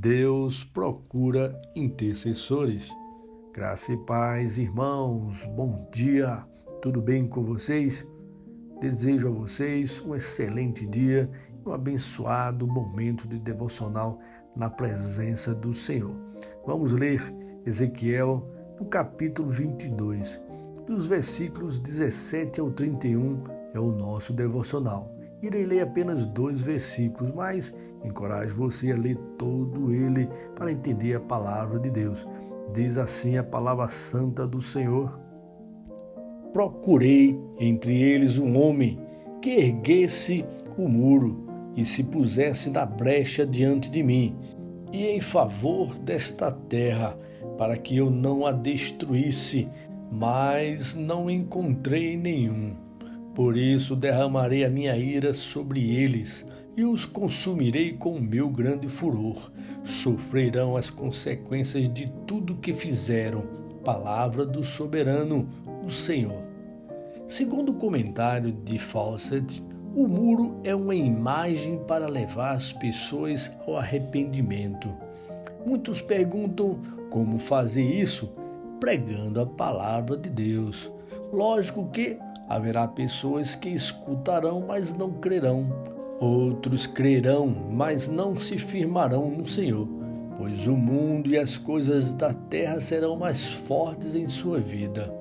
Deus procura intercessores. Graça e paz, irmãos, bom dia, tudo bem com vocês? Desejo a vocês um excelente dia e um abençoado momento de devocional na presença do Senhor. Vamos ler Ezequiel no capítulo 22, dos versículos 17 ao 31, é o nosso devocional. Irei ler apenas 2 versículos, mas encorajo você a ler todo ele para entender a palavra de Deus. Diz assim a palavra santa do Senhor: Procurei entre eles um homem que erguesse o muro e se pusesse na brecha diante de mim, e em favor desta terra, para que eu não a destruísse, mas não encontrei nenhum. Por isso derramarei a minha ira sobre eles e os consumirei com o meu grande furor. Sofrerão as consequências de tudo que fizeram. Palavra do soberano, o Senhor. Segundo o comentário de Fawcett, o muro é uma imagem para levar as pessoas ao arrependimento. Muitos perguntam como fazer isso, pregando a palavra de Deus. Lógico que haverá pessoas que escutarão, mas não crerão. Outros crerão, mas não se firmarão no Senhor, pois o mundo e as coisas da terra serão mais fortes em sua vida.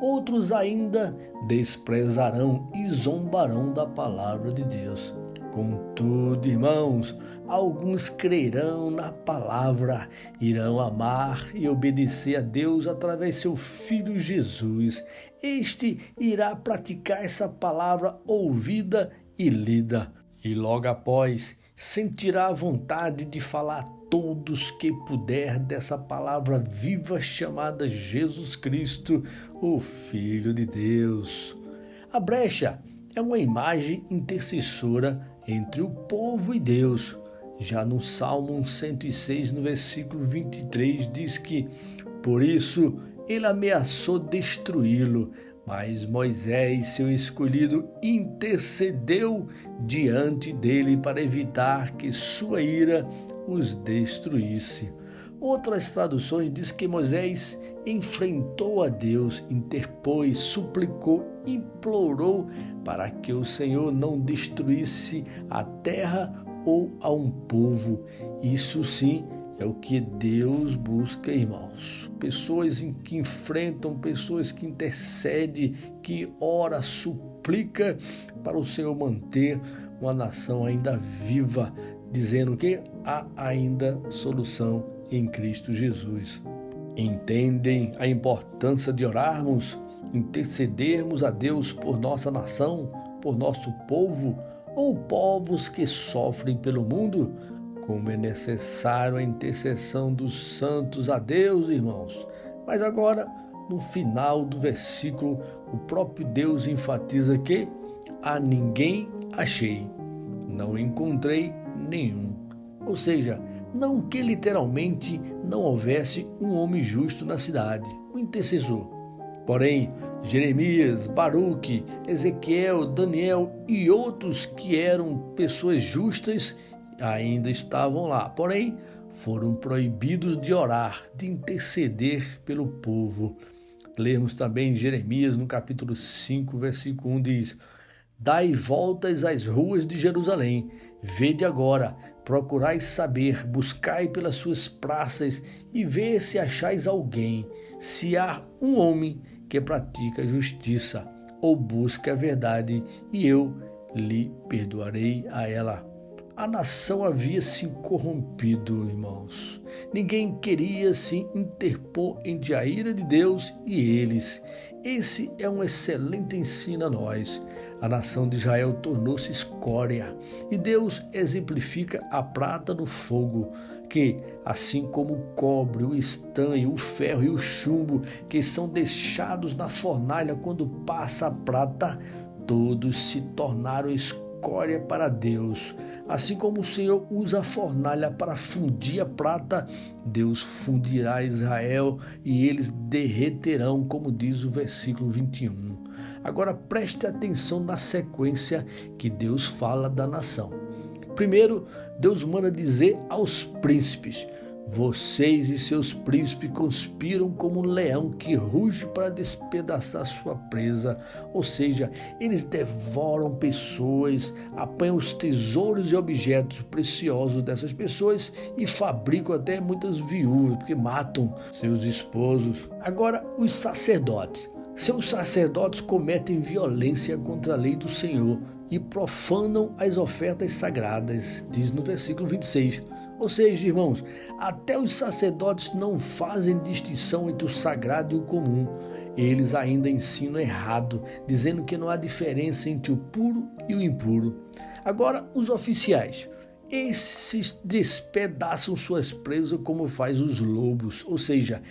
Outros ainda desprezarão e zombarão da palavra de Deus. Contudo, irmãos, alguns crerão na palavra, irão amar e obedecer a Deus através de seu Filho Jesus. Este irá praticar essa palavra ouvida e lida, e logo após sentirá a vontade de falar a todos que puder dessa palavra viva chamada Jesus Cristo, o Filho de Deus. A brecha é uma imagem intercessora entre o povo e Deus. Já no Salmo 106, no versículo 23, diz que, por isso, ele ameaçou destruí-lo, mas Moisés, seu escolhido, intercedeu diante dele para evitar que sua ira os destruísse. Outras traduções diz que Moisés enfrentou a Deus, interpôs, suplicou, implorou para que o Senhor não destruísse a terra ou a um povo. Isso sim é o que Deus busca, irmãos. Pessoas que enfrentam, pessoas que intercedem, que ora, suplica para o Senhor manter uma nação ainda viva, dizendo que há ainda solução em Cristo Jesus. Entendem a importância de orarmos, intercedermos a Deus por nossa nação, por nosso povo ou povos que sofrem pelo mundo? Como é necessário a intercessão dos santos a Deus, irmãos. Mas agora, no final do versículo, o próprio Deus enfatiza que a ninguém achei, não encontrei nenhum. Ou seja, não que literalmente não houvesse um homem justo na cidade, um intercessor. Porém, Jeremias, Baruque, Ezequiel, Daniel e outros que eram pessoas justas ainda estavam lá. Porém, foram proibidos de orar, de interceder pelo povo. Lemos também Jeremias no capítulo 5, versículo 1, diz: Dai voltas às ruas de Jerusalém, vede agora, procurai saber, buscai pelas suas praças e vê se achais alguém, se há um homem que pratica a justiça ou busca a verdade, e eu lhe perdoarei a ela. A nação havia se corrompido, irmãos. Ninguém queria se interpor entre a ira de Deus e eles. Esse é um excelente ensino a nós. A nação de Israel tornou-se escória e Deus exemplifica a prata no fogo, que, assim como o cobre, o estanho, o ferro e o chumbo, que são deixados na fornalha quando passa a prata, todos se tornaram escória para Deus. Assim como o Senhor usa a fornalha para fundir a prata, Deus fundirá Israel e eles derreterão, como diz o versículo 21. Agora preste atenção na sequência que Deus fala da nação. Primeiro, Deus manda dizer aos príncipes: vocês e seus príncipes conspiram como um leão que ruge para despedaçar sua presa. Ou seja, eles devoram pessoas, apanham os tesouros e objetos preciosos dessas pessoas e fabricam até muitas viúvas, porque matam seus esposos. Agora, os sacerdotes. Seus sacerdotes cometem violência contra a lei do Senhor e profanam as ofertas sagradas, diz no versículo 26. Ou seja, irmãos, até os sacerdotes não fazem distinção entre o sagrado e o comum. Eles ainda ensinam errado, dizendo que não há diferença entre o puro e o impuro. Agora, os oficiais. Esses despedaçam suas presas como faz os lobos, ou seja,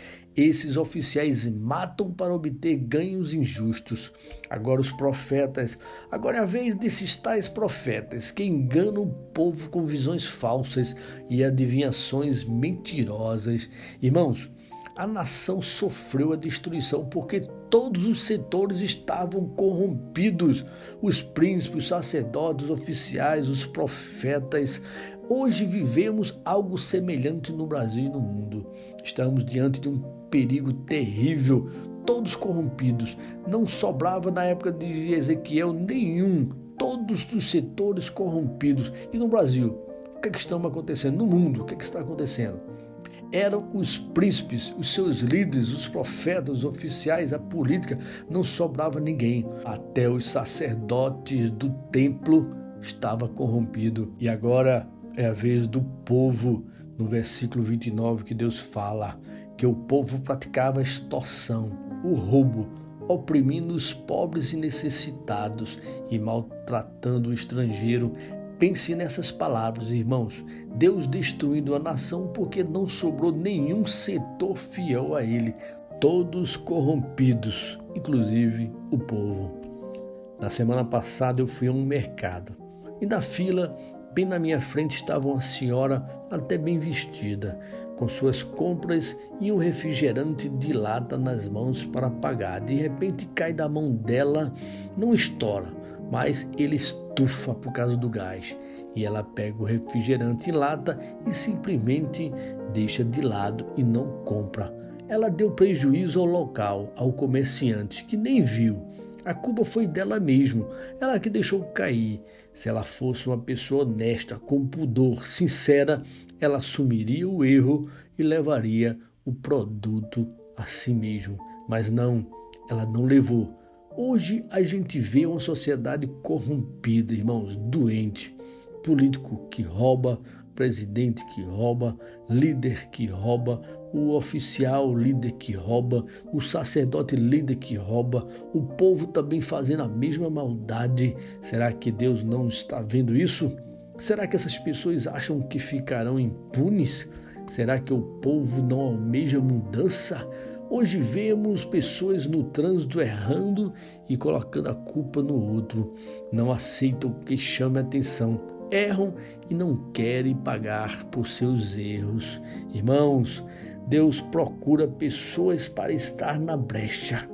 esses oficiais matam para obter ganhos injustos. Agora os profetas, agora é a vez desses tais profetas que enganam o povo com visões falsas e adivinhações mentirosas. Irmãos, a nação sofreu a destruição porque todos os setores estavam corrompidos. Os príncipes, os sacerdotes, os oficiais, os profetas. Hoje vivemos algo semelhante no Brasil e no mundo. Estamos diante de um perigo terrível, todos corrompidos. Não sobrava na época de Ezequiel nenhum, todos os setores corrompidos. E no Brasil, o que está acontecendo? No mundo, o que está acontecendo? Eram os príncipes, os seus líderes, os profetas, os oficiais, a política, não sobrava ninguém. Até os sacerdotes do templo estavam corrompidos. E agora é a vez do povo, no versículo 29, que Deus fala que o povo praticava a extorsão, o roubo, oprimindo os pobres e necessitados e maltratando o estrangeiro. Pense nessas palavras, irmãos. Deus destruindo a nação porque não sobrou nenhum setor fiel a ele. Todos corrompidos, inclusive o povo. Na semana passada eu fui a um mercado e na fila, bem na minha frente, estava uma senhora até bem vestida, com suas compras e um refrigerante de lata nas mãos para pagar. De repente cai da mão dela, não estoura, mas ele estufa por causa do gás. E ela pega o refrigerante em lata e simplesmente deixa de lado e não compra. Ela deu prejuízo ao local, ao comerciante, que nem viu. A culpa foi dela mesmo, ela que deixou cair. Se ela fosse uma pessoa honesta, com pudor, sincera, ela assumiria o erro e levaria o produto a si mesmo. Mas não, ela não levou. Hoje a gente vê uma sociedade corrompida, irmãos, doente. Político que rouba, presidente que rouba, líder que rouba, o oficial líder que rouba, o sacerdote líder que rouba, o povo também fazendo a mesma maldade. Será que Deus não está vendo isso? Será que essas pessoas acham que ficarão impunes? Será que o povo não almeja mudança? Hoje vemos pessoas no trânsito errando e colocando a culpa no outro. Não aceitam que chame a atenção. Erram e não querem pagar por seus erros. Irmãos, Deus procura pessoas para estar na brecha.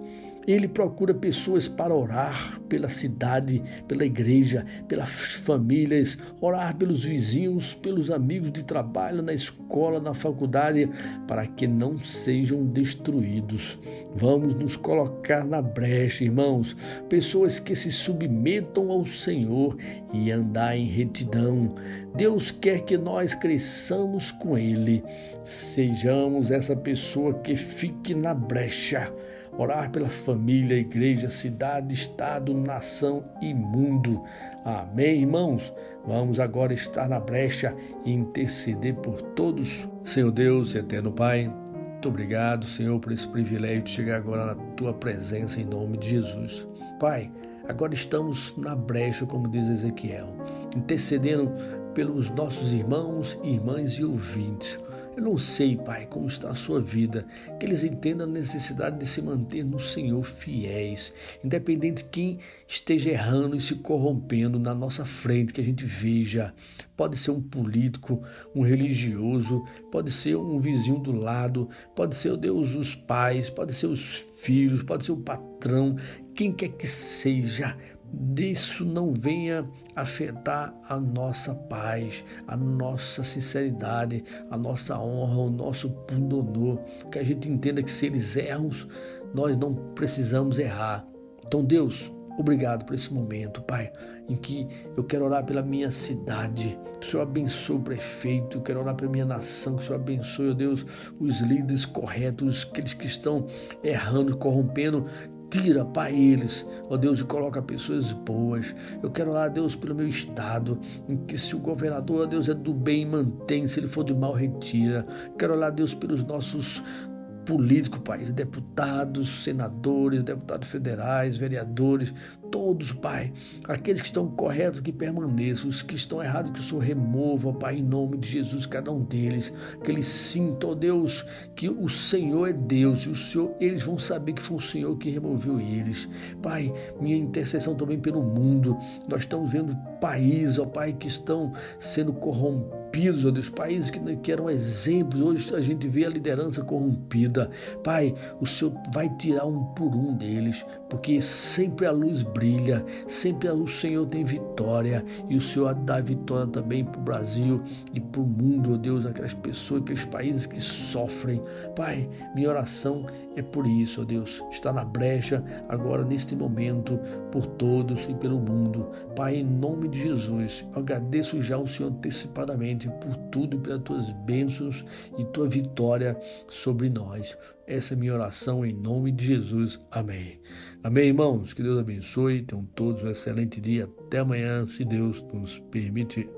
Ele procura pessoas para orar pela cidade, pela igreja, pelas famílias, orar pelos vizinhos, pelos amigos de trabalho, na escola, na faculdade, para que não sejam destruídos. Vamos nos colocar na brecha, irmãos, pessoas que se submetam ao Senhor e andar em retidão. Deus quer que nós cresçamos com Ele, sejamos essa pessoa que fique na brecha. Orar pela família, igreja, cidade, estado, nação e mundo. Amém, irmãos? Vamos agora estar na brecha e interceder por todos. Senhor Deus, eterno Pai, muito obrigado, Senhor, por esse privilégio de chegar agora na Tua presença em nome de Jesus. Pai, agora estamos na brecha, como diz Ezequiel, intercedendo pelos nossos irmãos, irmãs e ouvintes. Eu não sei, Pai, como está a sua vida, que eles entendam a necessidade de se manter no Senhor fiéis, independente de quem esteja errando e se corrompendo na nossa frente, que a gente veja. Pode ser um político, um religioso, pode ser um vizinho do lado, pode ser, oh Deus, os pais, pode ser os filhos, pode ser o patrão, quem quer que seja. disso não venha afetar a nossa paz, a nossa sinceridade, a nossa honra, o nosso pundonor, que a gente entenda que se eles erram, nós não precisamos errar. Então, Deus, obrigado por esse momento, Pai, em que eu quero orar pela minha cidade. Que o Senhor abençoe o prefeito, eu quero orar pela minha nação, que o Senhor abençoe, ó Deus, os líderes corretos, aqueles que estão errando, corrompendo. Tira, Pai, eles, ó Deus, e coloca pessoas boas. Eu quero orar, Deus, pelo meu estado, em que se o governador, ó Deus, é do bem, mantém, se ele for do mal, retira. Quero orar, Deus, pelos nossos políticos, Pai, deputados, senadores, deputados federais, vereadores, todos, Pai, aqueles que estão corretos, que permaneçam, os que estão errados, que o Senhor remova, Pai, em nome de Jesus, cada um deles, que eles sintam, ó Deus, que o Senhor é Deus, e o Senhor, eles vão saber que foi o Senhor que removeu eles. Pai, minha intercessão também pelo mundo, nós estamos vendo países, ó Pai, que estão sendo corrompidos, ó Deus, países que eram exemplos, hoje a gente vê a liderança corrompida. Pai, o Senhor vai tirar um por um deles, porque sempre a luz brilha, sempre o Senhor tem vitória, e o Senhor dá vitória também para o Brasil e para o mundo, ó Deus, aquelas pessoas, aqueles países que sofrem. Pai, minha oração é por isso, ó Deus, está na brecha agora neste momento, por todos e pelo mundo. Pai, em nome de Jesus, eu agradeço já ao Senhor antecipadamente por tudo e pelas tuas bênçãos e tua vitória sobre nós. Essa é a minha oração em nome de Jesus. Amém. Amém, irmãos. Que Deus abençoe. Tenham todos um excelente dia. Até amanhã, se Deus nos permitir.